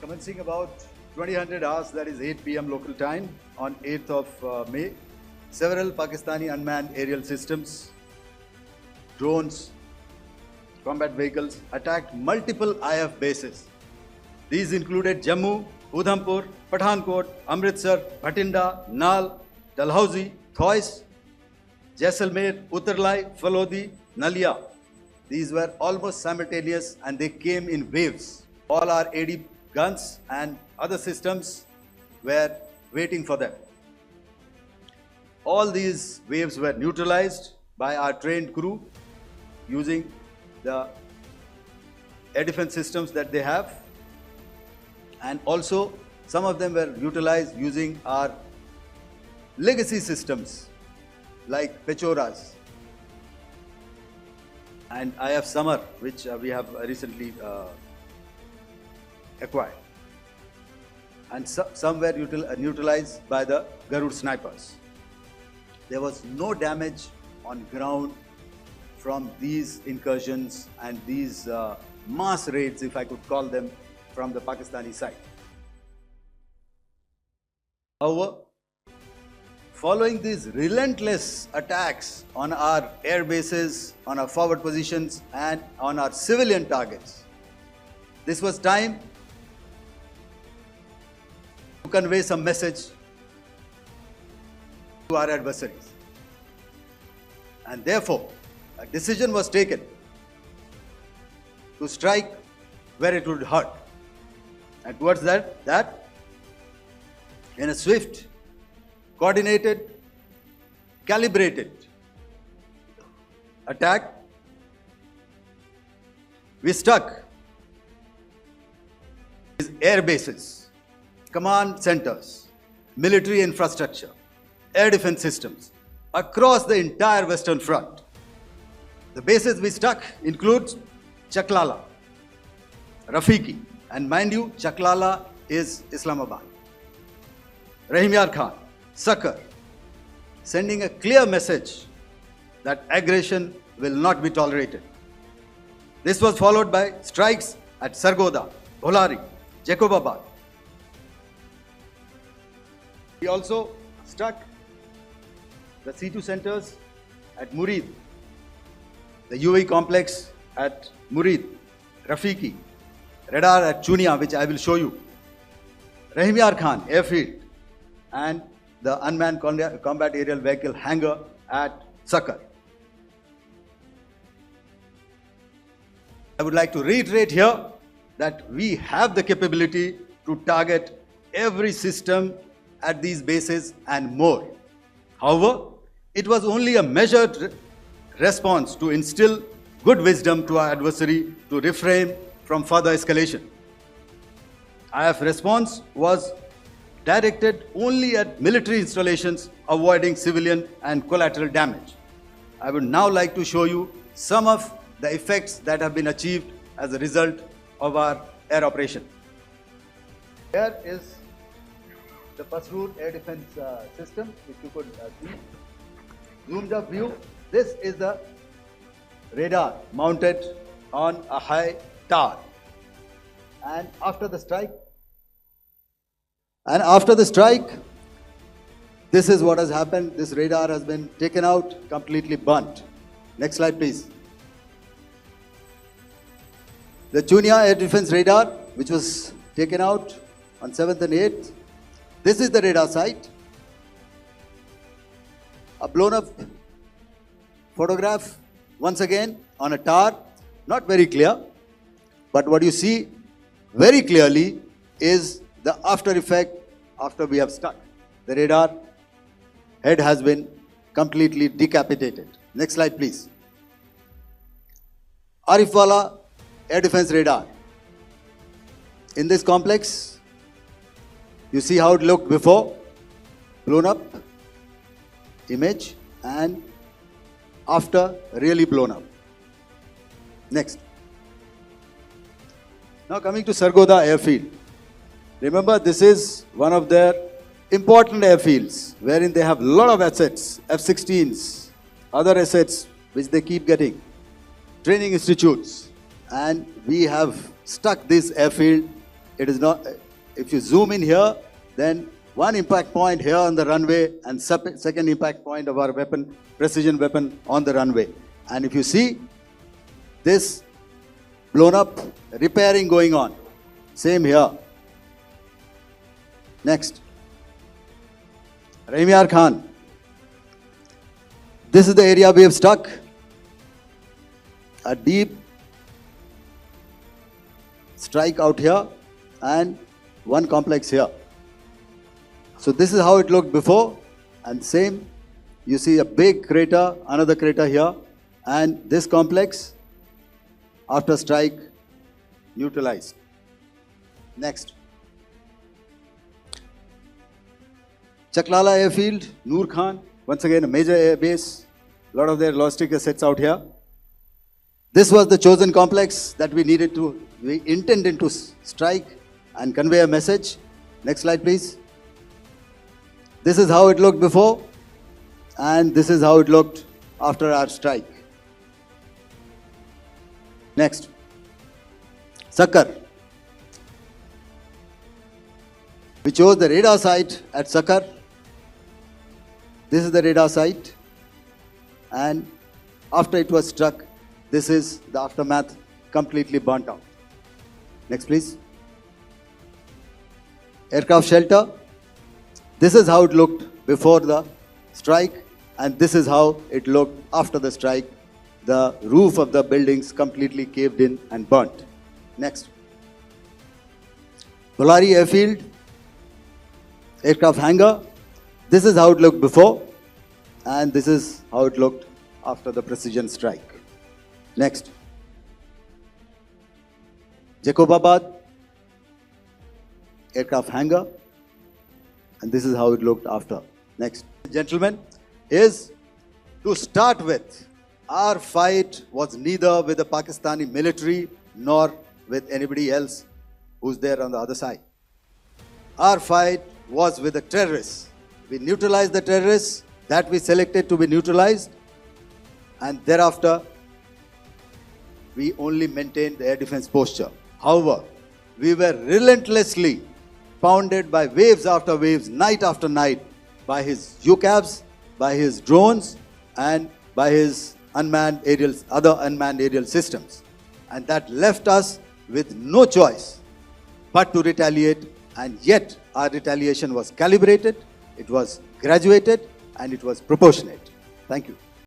Commencing about 2000 hours, that is 8 p.m. local time, on 8th of May, several Pakistani unmanned aerial systems, drones, combat vehicles attacked multiple IF bases. These included Jammu, Udhampur, Pathankot, Amritsar, Bhatinda, Nal, Dalhousie, Thois, Jaisalmer, Uttarlai, Falodi, Nalia. These were almost simultaneous and they came in waves. All our AD guns and other systems were waiting for them. All these waves were neutralized by our trained crew using the air defense systems that they have, and also some of them were utilized using our legacy systems like Pechoras and IF Samar, which we have recently acquired, and some were neutralized by the Garud snipers. There was no damage on ground from these incursions and these mass raids, if I could call them, from the Pakistani side. However, following these relentless attacks on our air bases, on our forward positions and on our civilian targets, this was time to convey some message to our adversaries. And therefore, a decision was taken to strike where it would hurt. And towards that, in a swift, coordinated, calibrated attack, we struck these air bases, command centers, military infrastructure, air defense systems across the entire Western Front. The bases we struck include Chaklala, Rafiki, and mind you, Chaklala is Islamabad. Rahim Yar Khan, Sakar, sending a clear message that aggression will not be tolerated. This was followed by strikes at Sargoda, Bholari, Jacobabad. We also struck the C2 centers at Murid, the UAE complex at Murid, Rafiki, radar at Chunia, which I will show you, Rahim Yar Khan airfield, and the unmanned combat aerial vehicle hangar at Sakar. I would like to reiterate here that we have the capability to target every system at these bases and more. However, it was only a measured response to instill good wisdom to our adversary to refrain from further escalation. IF response was directed only at military installations, avoiding civilian and collateral damage. I would now like to show you some of the effects that have been achieved as a result of our air operation. Here is the Pasroor air defense system, if you could see. Zoomed up view. This is the radar mounted on a high tower. And after the strike, this is what has happened. This radar has been taken out, completely burnt. Next slide, please. The Chunia air defense radar, which was taken out on 7th and 8th. This is the radar site. A blown up photograph, once again, on a tower. Not very clear, but what you see very clearly is the after effect after we have struck. The radar head has been completely decapitated. Next slide, please. Arifwala air defense radar. In this complex, you see how it looked before, blown up image, and after really blown up. Next. Now coming to Sargoda airfield. Remember, this is one of their important airfields wherein they have a lot of assets, F-16s, other assets which they keep getting, training institutes, and we have stuck this airfield It is not, if you zoom in here, then one impact point here on the runway and second impact point of our weapon, precision weapon on the runway. And if you see this blown up, repairing going on. Same here. Next. Rahim Yar Khan. This is the area we have struck. A deep strike out here and one complex here. So this is how it looked before, and same, you see a big crater, another crater here, and this complex after strike neutralized. Next. Chaklala Airfield, Noor Khan, once again a major air base, a lot of their logistic assets out here. This was the chosen complex that we intended to strike and convey a message. Next slide, please. This is how it looked before, and this is how it looked after our strike. Next. Sakar. We chose the radar site at Sakar. This is the radar site, and after it was struck, this is the aftermath, completely burnt out. Next, please. Aircraft shelter. This is how it looked before the strike, and this is how it looked after the strike. The roof of the buildings completely caved in and burnt. Next. Bolari Airfield. Aircraft hangar. This is how it looked before, and this is how it looked after the precision strike. Next. Jacobabad. Aircraft hangar. And this is how it looked after. Next. Gentlemen, is to start with, our fight was neither with the Pakistani military nor with anybody else who's there on the other side. Our fight was with the terrorists. We neutralized the terrorists that we selected to be neutralized, and thereafter we only maintained the air defense posture. However, we were relentlessly pounded by waves after waves, night after night, by his UCAVs, by his drones, and by his other unmanned aerial systems. And that left us with no choice but to retaliate, and yet our retaliation was calibrated, it was graduated, and it was proportionate. Thank you.